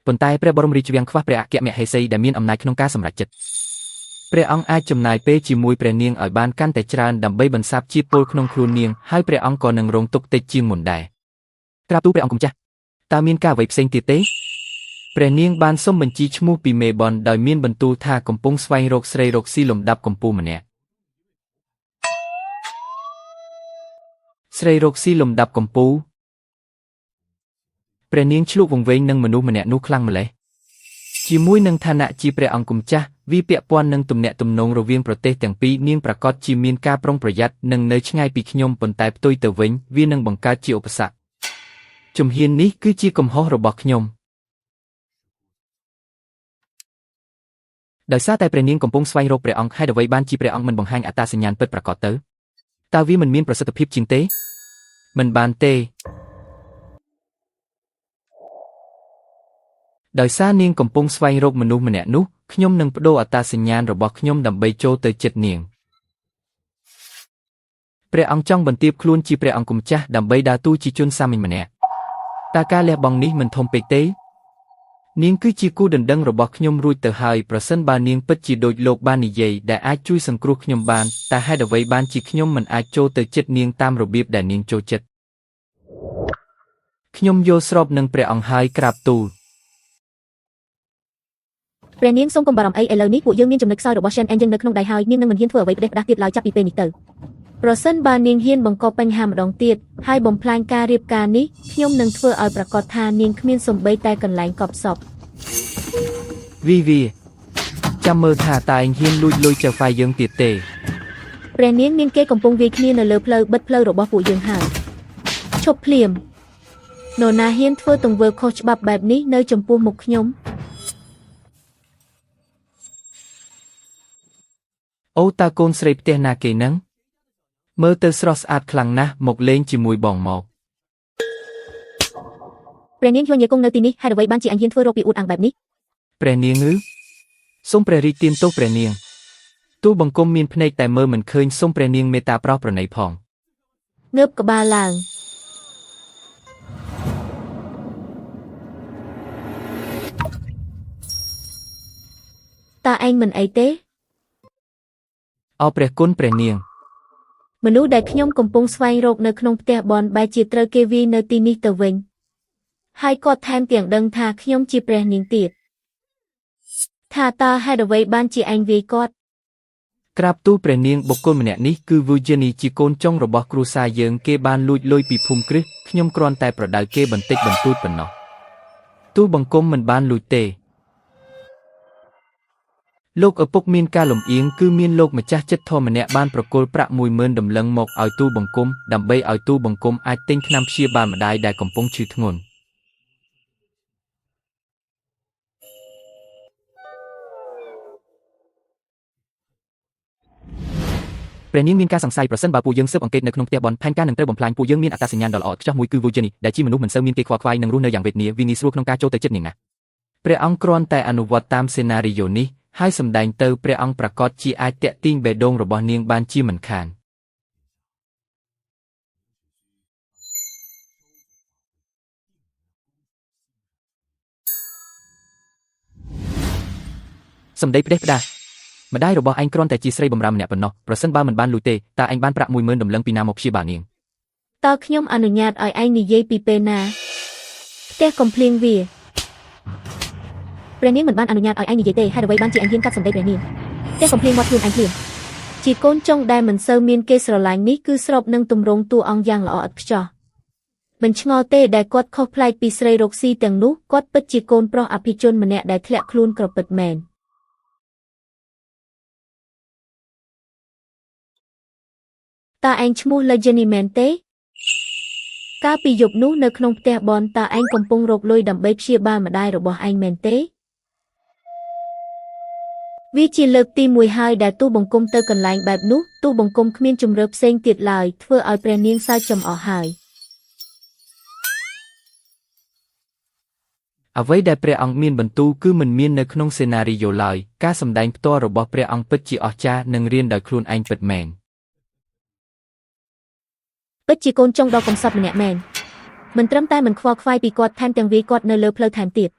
ប៉ុន្តែព្រះបរមរាជវាំងខ្វះព្រះអគ្គមហេសីដែលមានអំណាចក្នុងការសម្រេចចិត្តព្រះអង្គអាចចំណាយពេលជាមួយព្រះនាងឲ្យបានកាន់តែច្រើនដើម្បីបន្សាបជាតិពុលក្នុងខ្លួននាងហើយព្រះអង្គក៏នឹងរងទុក្ខតិចជាងមុនដែរក្រាបទូលព្រះអង្គគុំចាស់តើមានការអ្វីផ្សេងទៀតទេព្រះនាងបានសុំបញ្ជីឈ្មោះពីមេបនដោយមានបន្ទូលថាកំពុងស្វែងរកស្រីរកស៊ីលំដាប់កំពូលម្នាក់ស្រីរកស៊ីលំដាប់កំពូលព្រះនាងឆ្លុះវង្វេងនឹងមនុស្សម្នាក់នោះខ្លាំងម្ល៉េះជាមួយនឹងឋានៈជាព្រះអង្គគុំចាស់វាពាក់ព័ន្ធនឹងទំនាក់ទំនងរវាងប្រទេសទាំងពីរនាងប្រកាសជាមានការប្រុងប្រយ័ត្ននិងនៅឆ្ងាយពីខ្ញុំប៉ុន្តែផ្ទុយទៅវិញវានឹងបង្កើតជាឧបសគ្គជំហាននេះគឺជាកំហុសរបស់ខ្ញុំដោយសារតែព្រះនាងកំពុងស្វែងរកព្រះអង្គហេតុអ្វីបានជាព្រះអង្គមិនបង្ហាញអត្តសញ្ញាណពិតប្រាកដទៅតើវាមិនមានប្រសិទ្ធភាពជាងទេមិនបានទេដោយសារនាងកំពុងស្វែងរកមនុស្សម្នាក់នោះខ្ញុំនឹងបដូរអត្តសញ្ញាណរបស់ខ្ញុំដើម្បីចូលទៅជិតនាងព្រះអង្គចង់បន្ទាបខ្លួនជាព្រះអង្គគុំចាស់ដើម្បីដើរតួជាជនសាមញ្ញម្នាក់តើការលះបង់នេះមិនធំពេកទេនាងគឺជាគូដណ្ដឹងរបស់ខ្ញុំរួចទៅហើយប្រសិនបើនាងពិតជាដូចលោកបាននិយាយដែលអាចជួយសង្គ្រោះខ្ញុំបានតែហេតុអ្វីបានជាខ្ញុំមិនអាចចូលទៅជិតនាងតាមរបៀបដែលនាងចូលចិត្តខ្ញុំយល់ស្របនឹងព្រះអង្គហើយក្រាបទូលព្រះនាងសូមកុំបារម្ភអីឥឡូវនេះពួកយើងមានចំណុចខ្សោយរបស់ Shen Eng នៅក្នុងដៃហើយនាងនឹងមិនហ៊ានធ្វើអ្វីផ្ដេសផ្ដាសទៀតឡើយចាប់ពីពេលនេះទៅប្រសិនបើនាងហ៊ានបង្កបញ្ហាម្ដងទៀតហើយបំផ្លាញការរៀបការនេះខ្ញុំនឹងធ្វើឲ្យប្រកាសថានាងគ្មានសំបីតែកន្លែងកប់សពវីចាំមើលថាតើឯងហ៊ានលួចលុយចៅហ្វាយយើងទៀតទេព្រះនាងមានគេកំពុងវាយគ្នានៅលើផ្លូវបិទផ្លូវរបស់ពួកយើងហើយឈប់ភ្លាមនរណាហ៊ានធ្វើទង្វើខុសច្បាប់បែបនេះនៅចំពោះមុខខ្ញុំអូតើកូនស្រីផ្ទះណាគេហ្នឹងមើលទៅស្រស់ស្អាតខ្លាំងណាស់មកលេងជាមួយបងមកព្រះនាងយល់ញែកគង់នៅទីនេះហេតុអ្វីបានជាអញហ៊ានធ្វើរកពីអួតអាងបែបនេះព្រះនាងឬសូមព្រះរាជទានទោសព្រះនាងទូលបង្គំមានភ្នែកតែមើលមិនឃើញសូមព្រះនាងមេត្តាប្រោសប្រណីផងងើបក្បាលឡើងតើឯងមិនអីទេអរព្រះគុណព្រះនាងមនុស្សដែលខ្ញុំកំពុងស្វែងរកនៅក្នុងផ្ទះបនបែរជាត្រូវគេវាយនៅទីនេះទៅវិញហើយគាត់ថែមទាំងដឹងថាខ្ញុំជាព្រះនាងទៀតថាតើហេតុអ្វីបានជាឯងវាយគាត់ក្រាបទូលព្រះនាងបុគ្គលម្នាក់នេះគឺ Virginie ជាកូនចុងរបស់គ្រួសារយើងគេបានលួចលុយពីភូមិគ្រឹះខ្ញុំគ្រាន់តែប្រដៅគេបន្តិចបន្តួចប៉ុណ្ណោះទូលបង្គំមិនបានលួចទេលោកឪពុកមានការលំអៀងគឺមានលោកម្ចាស់ចិត្តធម៌ម្នាក់បានប្រគល់ប្រាក់ 10,000 ដំឡឹងមកឲ្យទូលបង្គំដើម្បីឲ្យទូលបង្គំអាចទិញថ្នាំព្យាបាលម្ដាយដែលកំពុងឈឺធ្ងន់ព្រះនាងមានការសង្ស័យប្រសិនបើពួកយើងស៊ើបអង្កេតនៅក្នុងផ្ទះបនផែនការនឹងត្រូវបំផ្លាញពួកយើងមានអត្តសញ្ញាណដ៏ល្អឥតខ្ចោះមួយគឺ Virginie ដែលជាមនុស្សមិនសូវមានគេខ្វល់ខ្វាយនិងរស់នៅយ៉ាងវេទនាវាងាយស្រួលក្នុងការចូលទៅជិតនាងណាព្រះអង្គគ្រាន់តែអនុវត្តតាមសេណារីយ៉ូនេះហើយសម្ដែងទៅព្រះអង្គប្រកាសជាអាចតាក់ទាញបេះដូងរបស់នាងបានជាមិនខានសម្ដីផ្ដេសផ្ដាសម្ដាយរបស់ឯងគ្រាន់តែជាស្រីបម្រើម្នាក់ប៉ុណ្ណោះប្រសិនបើមិនបានលួចទេតើឯងបានប្រាក់ 10,000 ដំឡឹងពីណាមកព្យាបាលនាងតើខ្ញុំអនុញ្ញាតឲ្យឯងនិយាយពីពេលណាផ្ទះកំភ្លៀងវាព្រះនាងមិនបានអនុញ្ញាតឲ្យឯងនិយាយទេហេតុអ្វីបានជាឯងហ៊ានកាត់សម្ដីព្រះនាងផ្ទះកំភ្លៀងមាត់ខ្លួនឯងភ្លាមជាកូនចុងដែលមិនសូវមានគេស្រឡាញ់នេះគឺស្របនឹងទម្រង់តួអង្គយ៉ាងល្អឥតខ្ចោះមិនឆ្ងល់ទេដែលគាត់ខុសប្លែកពីស្រីរកស៊ីទាំងនោះគាត់ពិតជាកូនប្រុសអភិជនម្នាក់ដែលធ្លាក់ខ្លួនក្រពិតមែនតើឯងឈ្មោះ Virginie មែនទេកាលពីយប់នោះនៅក្នុងផ្ទះបនតើឯងកំពុងរកលុយដើម្បីព្យាបាលម្ដាយរបស់ឯងមែនទេវាជាលើកទី1ហើយដែលទូបង្គំទៅកន្លែងបែបនោះទូបង្គំគ្មានជំរឿផ្សេងទៀតឡើយធ្វើឲ្យព្រះនាងសើចចំអស់ហើយអ្វីដែលព្រះអង្គមានបន្ទូលគឺមិនមាននៅក្នុងសេណារីយ៉ូឡើយការសម្ដែងផ្ទាល់របស់ព្រះអង្គពិតជាអស្ចារ្យនិងរៀនដោយខ្លួនឯងពិតមែនពិតជាកូនចុងដ៏កំសត់ម្នាក់មែនមិនត្រឹមតែមិនខ្វល់ខ្វាយពីគាត់ថែមទាំងវាយគាត់នៅលើផ្លូវថែមទៀត